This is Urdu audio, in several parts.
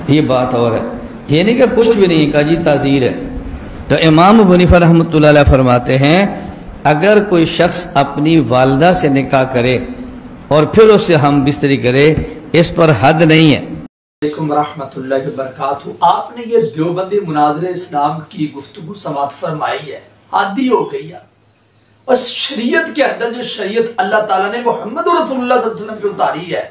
یہ بات اور ہے، یہ نہیں کہ کچھ بھی نہیں کہا جی تعزیر ہے۔ تو امام ابو حنیفہ رحمۃ اللہ علیہ فرماتے ہیں اگر کوئی شخص اپنی والدہ سے نکاح کرے اور پھر اس سے ہم بستری کرے، اس پر حد نہیں ہے۔ علیکم ورحمۃ اللہ وبرکاتہ۔ آپ نے یہ دیوبندی مناظر اسلام کی گفتگو سماعت فرمائی ہے، حد ہی ہو گئی ہے۔ اور شریعت کے اندر جو شریعت اللہ تعالیٰ نے محمد رسول اللہ صلی اللہ علیہ وسلم کی اتاری ہے،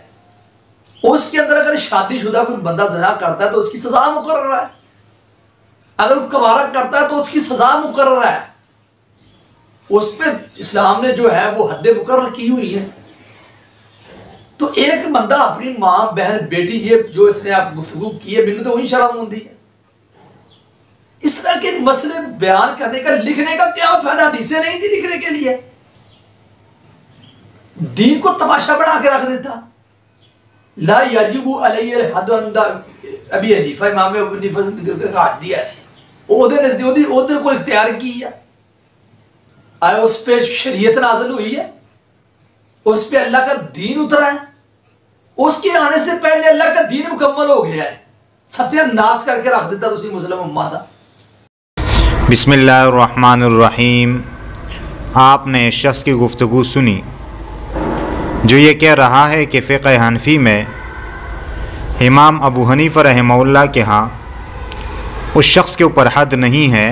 اس کے اندر اگر شادی شدہ کوئی بندہ زنا کرتا ہے تو اس کی سزا مقرر ہے، اگر وہ کنوارا کرتا ہے تو اس کی سزا مقرر ہے، اس پہ اسلام نے جو ہے وہ حد مقرر کی ہوئی ہے۔ تو ایک بندہ اپنی ماں بہن بیٹی، یہ جو اس نے آپ گفتگو کی ہے، مجھے تو وہی شرم ہوتی ہے۔ اس طرح کے مسئلے بیان کرنے کا، لکھنے کا کیا فائدہ؟ حدیثیں نہیں تھی لکھنے کے لیے، دین کو تماشا بنا کے رکھ دیتا۔ لا یجب علی الحد عند ابی حنیفہ، امام ابو حنیفہ کا حد دیا ہے، عہدے کو اختیار کی ہے۔ آیا اس پہ شریعت نازل ہوئی ہے، اس پہ اللہ کا دین اترا ہے، اس کے آنے سے پہلے اللہ کا دین مکمل ہو گیا ہے، ستیہ ناس کر کے رکھ دیتا تو اس کی مسلم امت تھا۔ بسم اللہ الرحمن الرحیم۔ آپ نے شخص کی گفتگو سنی جو یہ کہہ رہا ہے کہ فقہ حنفی میں امام ابو حنیفہ رحمہ اللہ کے ہاں اس شخص کے اوپر حد نہیں ہے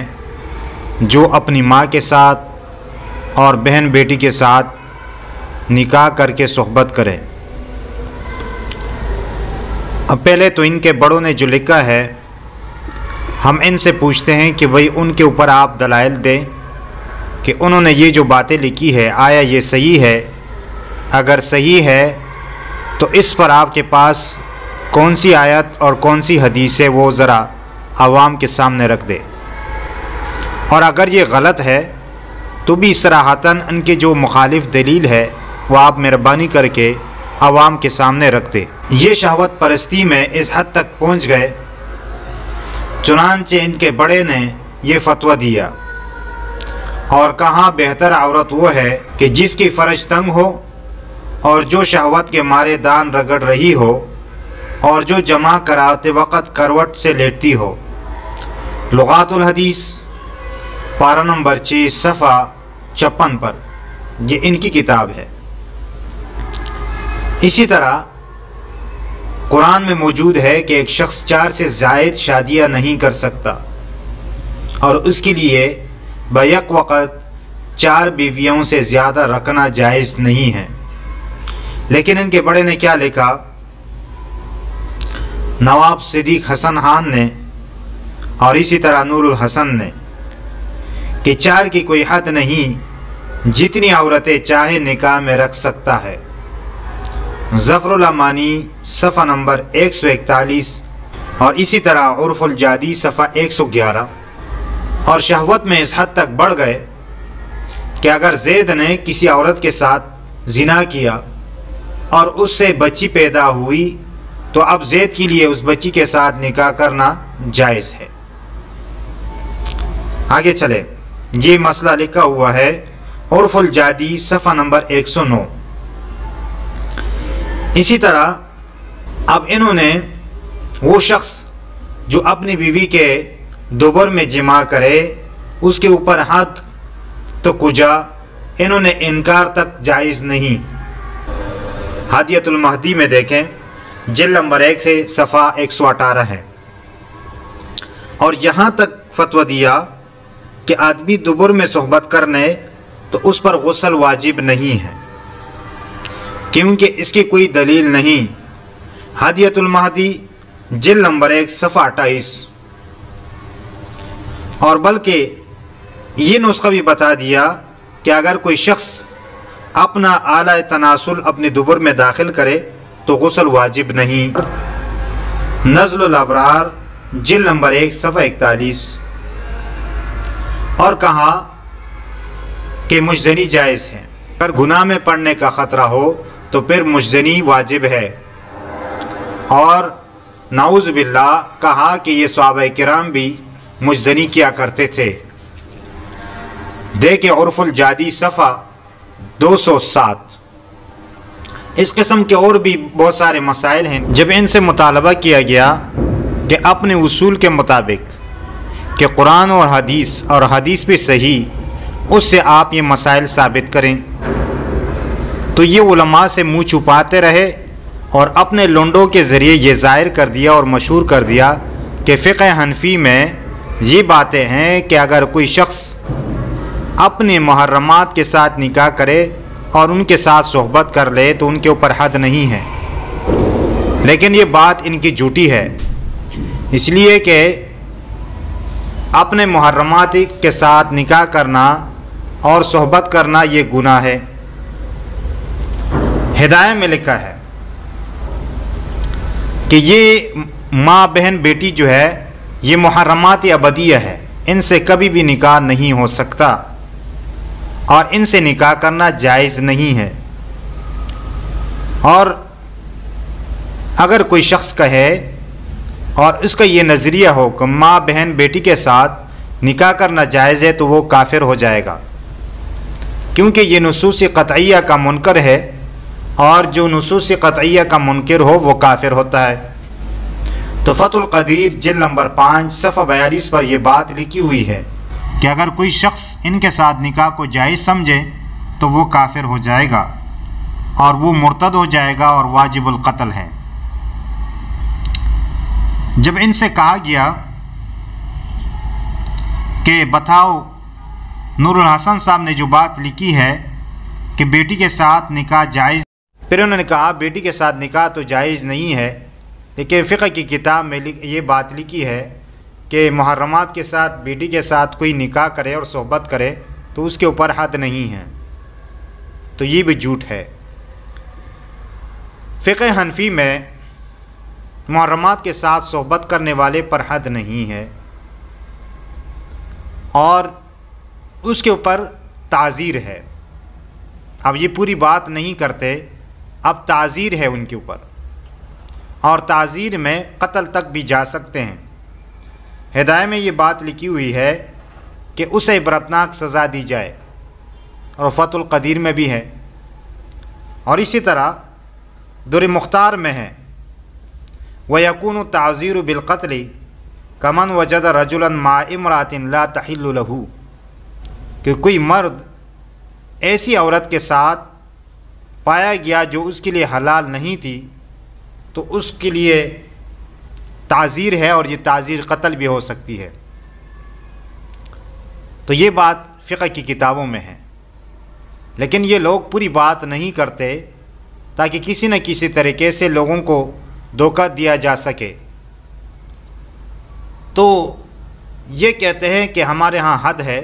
جو اپنی ماں کے ساتھ اور بہن بیٹی کے ساتھ نکاح کر کے صحبت کرے۔ اب پہلے تو ان کے بڑوں نے جو لکھا ہے، ہم ان سے پوچھتے ہیں کہ بھئی ان کے اوپر آپ دلائل دیں کہ انہوں نے یہ جو باتیں لکھی ہے آیا یہ صحیح ہے؟ اگر صحیح ہے تو اس پر آپ کے پاس کون سی آیت اور کون سی حدیث ہے وہ ذرا عوام کے سامنے رکھ دے، اور اگر یہ غلط ہے تو بھی صراحتاً ان کے جو مخالف دلیل ہے وہ آپ مہربانی کر کے عوام کے سامنے رکھ دے۔ یہ شہوت پرستی میں اس حد تک پہنچ گئے، چنانچہ ان کے بڑے نے یہ فتویٰ دیا، اور کہاں بہتر عورت وہ ہے کہ جس کی فرج تنگ ہو اور جو شہوت کے مارے دان رگڑ رہی ہو اور جو جمع کراتے وقت کروٹ سے لیٹتی ہو۔ لغات الحدیث پارہ نمبر 6 صفحہ 56 پر یہ ان کی کتاب ہے۔ اسی طرح قرآن میں موجود ہے کہ ایک شخص 4 سے زائد شادیاں نہیں کر سکتا، اور اس کے لیے بیک وقت 4 بیویوں سے زیادہ رکھنا جائز نہیں ہے۔ لیکن ان کے بڑے نے کیا لکھا؟ نواب صدیق حسن خان نے اور اسی طرح نور الحسن نے کہ 4 کی کوئی حد نہیں، جتنی عورتیں چاہے نکاح میں رکھ سکتا ہے۔ ظفر الامانی صفحہ نمبر 141 اور اسی طرح عرف الجادی صفحہ 111۔ اور شہوت میں اس حد تک بڑھ گئے کہ اگر زید نے کسی عورت کے ساتھ زنا کیا اور اس سے بچی پیدا ہوئی تو اب زید کے لیے اس بچی کے ساتھ نکاح کرنا جائز ہے۔ آگے چلے، یہ مسئلہ لکھا ہوا ہے عرف الجادی صفحہ نمبر 109۔ اسی طرح اب انہوں نے وہ شخص جو اپنی بیوی کے دوبر میں جماع کرے اس کے اوپر حد تو کجا، انہوں نے انکار تک جائز نہیں۔ ہدیۃ المہدی میں دیکھیں، جلد نمبر 1 سے صفحہ 118 ہے، اور یہاں تک فتویٰ دیا کہ آدمی دوبر میں صحبت کرنے تو اس پر غسل واجب نہیں ہے، کیونکہ اس کی کوئی دلیل نہیں۔ ہدیۃ المہدی جلد نمبر 1 صفحہ 28۔ اور بلکہ یہ نسخہ بھی بتا دیا کہ اگر کوئی شخص اپنا آلہ تناسل اپنے دبر میں داخل کرے تو غسل واجب نہیں۔ نزل الابرار جلد نمبر 1 صفحہ 41۔ اور کہا کہ مجزنی جائز ہے، اگر گناہ میں پڑنے کا خطرہ ہو تو پھر مجزنی واجب ہے۔ اور نعوذ باللہ کہا کہ یہ صحابہ کرام بھی مجزنی کیا کرتے تھے۔ دیکھیں عرف الجادی صفحہ 207۔ اس قسم کے اور بھی بہت سارے مسائل ہیں۔ جب ان سے مطالبہ کیا گیا کہ اپنے اصول کے مطابق کہ قرآن اور حدیث بھی صحیح، اس سے آپ یہ مسائل ثابت کریں، تو یہ علماء سے منہ چھپاتے رہے اور اپنے لونڈوں کے ذریعے یہ ظاہر کر دیا اور مشہور کر دیا کہ فقہ حنفی میں یہ باتیں ہیں کہ اگر کوئی شخص اپنے محرمات کے ساتھ نکاح کرے اور ان کے ساتھ صحبت کر لے تو ان کے اوپر حد نہیں ہے، لیکن یہ بات ان کی جھوٹی ہے، اس لیے کہ اپنے محرمات کے ساتھ نکاح کرنا اور صحبت کرنا یہ گناہ ہے۔ ہدایہ میں لکھا ہے کہ یہ ماں بہن بیٹی جو ہے یہ محرمات ابدیہ ہے، ان سے کبھی بھی نکاح نہیں ہو سکتا اور ان سے نکاح کرنا جائز نہیں ہے۔ اور اگر کوئی شخص کہے اور اس کا یہ نظریہ ہو کہ ماں بہن بیٹی کے ساتھ نکاح کرنا جائز ہے تو وہ کافر ہو جائے گا، کیونکہ یہ نصوص قطعیہ کا منکر ہے، اور جو نصوص قطعیہ کا منکر ہو وہ کافر ہوتا ہے۔ تو فتح القدیر جلد نمبر 5 صفحہ 42 پر یہ بات لکھی ہوئی ہے کہ اگر کوئی شخص ان کے ساتھ نکاح کو جائز سمجھے تو وہ کافر ہو جائے گا اور وہ مرتد ہو جائے گا اور واجب القتل ہے۔ جب ان سے کہا گیا کہ بتاؤ نور الحسن صاحب نے جو بات لکھی ہے کہ بیٹی کے ساتھ نکاح جائز، پھر انہوں نے کہا بیٹی کے ساتھ نکاح تو جائز نہیں ہے، لیکن فقہ کی کتاب میں یہ بات لکھی ہے کہ محرمات کے ساتھ بیٹی کے ساتھ کوئی نکاح کرے اور صحبت کرے تو اس کے اوپر حد نہیں ہے، تو یہ بھی جھوٹ ہے۔ فقہ حنفی میں محرمات کے ساتھ صحبت کرنے والے پر حد نہیں ہے اور اس کے اوپر تعزیر ہے۔ اب یہ پوری بات نہیں کرتے، اب تعزیر ہے ان کے اوپر، اور تعزیر میں قتل تک بھی جا سکتے ہیں۔ ہدایہ میں یہ بات لکھی ہوئی ہے کہ اسے عبرتناک سزا دی جائے، اور فتح القدیر میں بھی ہے، اور اسی طرح در مختار میں ہے وَيَكُونُ التَّعْزِيرُ بِالْقَتْلِ كَمَنْ وَجَدَ رَجُلًا مَعَ امْرَأَةٍ لَا تَحِلُّ لَهُ، کہ کوئی مرد ایسی عورت کے ساتھ پایا گیا جو اس کے لیے حلال نہیں تھی تو اس کے لیے تعزیر ہے، اور یہ تعزیر قتل بھی ہو سکتی ہے۔ تو یہ بات فقہ کی کتابوں میں ہے، لیکن یہ لوگ پوری بات نہیں کرتے تاکہ کسی نہ کسی طریقے سے لوگوں کو دھوکہ دیا جا سکے۔ تو یہ کہتے ہیں کہ ہمارے ہاں حد ہے،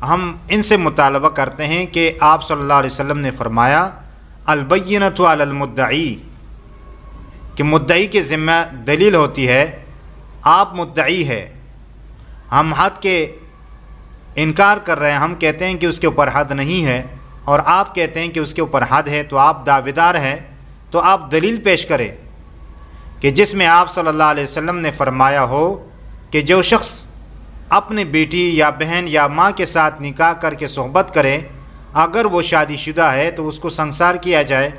ہم ان سے مطالبہ کرتے ہیں کہ آپ صلی اللہ علیہ وسلم نے فرمایا البینۃ علی المدعی، کہ مدعی کے ذمہ دلیل ہوتی ہے، آپ مدعی ہے، ہم حد کے انکار کر رہے ہیں، ہم کہتے ہیں کہ اس کے اوپر حد نہیں ہے اور آپ کہتے ہیں کہ اس کے اوپر حد ہے، تو آپ دعویدار ہیں، تو آپ دلیل پیش کریں کہ جس میں آپ صلی اللہ علیہ وسلم نے فرمایا ہو کہ جو شخص اپنی بیٹی یا بہن یا ماں کے ساتھ نکاح کر کے صحبت کرے، اگر وہ شادی شدہ ہے تو اس کو سنسار کیا جائے،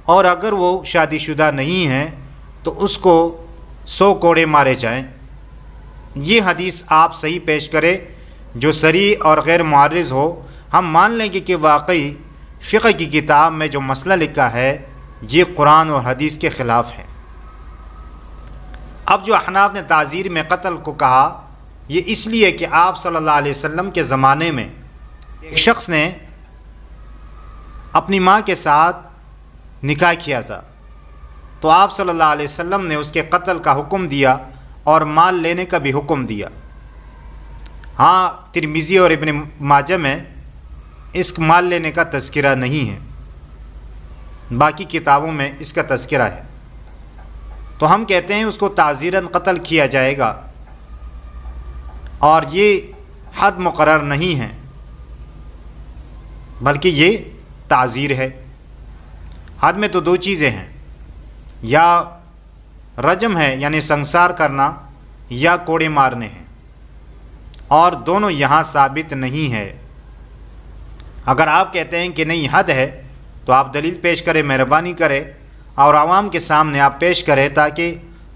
اور اگر وہ شادی شدہ نہیں ہے تو اس کو 100 کوڑے مارے جائیں۔ یہ حدیث آپ صحیح پیش کرے جو صریح اور غیر معرض ہو، ہم مان لیں گے کہ واقعی فقہ کی کتاب میں جو مسئلہ لکھا ہے یہ قرآن اور حدیث کے خلاف ہے۔ اب جو احناف نے تعزیر میں قتل کو کہا، یہ اس لیے کہ آپ صلی اللہ علیہ وسلم کے زمانے میں ایک شخص نے اپنی ماں کے ساتھ نکاح کیا تھا، تو آپ صلی اللہ علیہ وسلم نے اس کے قتل کا حکم دیا اور مال لینے کا بھی حکم دیا۔ ہاں ترمذی اور ابن ماجہ میں اس مال لینے کا تذکرہ نہیں ہے، باقی کتابوں میں اس کا تذکرہ ہے، تو ہم کہتے ہیں اس کو تعزیراً قتل کیا جائے گا، اور یہ حد مقرر نہیں ہے بلکہ یہ تعزیر ہے۔ حد میں تو 2 چیزیں ہیں، یا رجم ہے یعنی سنسار کرنا، یا کوڑے مارنے ہیں، اور دونوں یہاں ثابت نہیں ہے۔ اگر آپ کہتے ہیں کہ نہیں حد ہے تو آپ دلیل پیش کریں، مہربانی کریں، اور عوام کے سامنے آپ پیش کریں تاکہ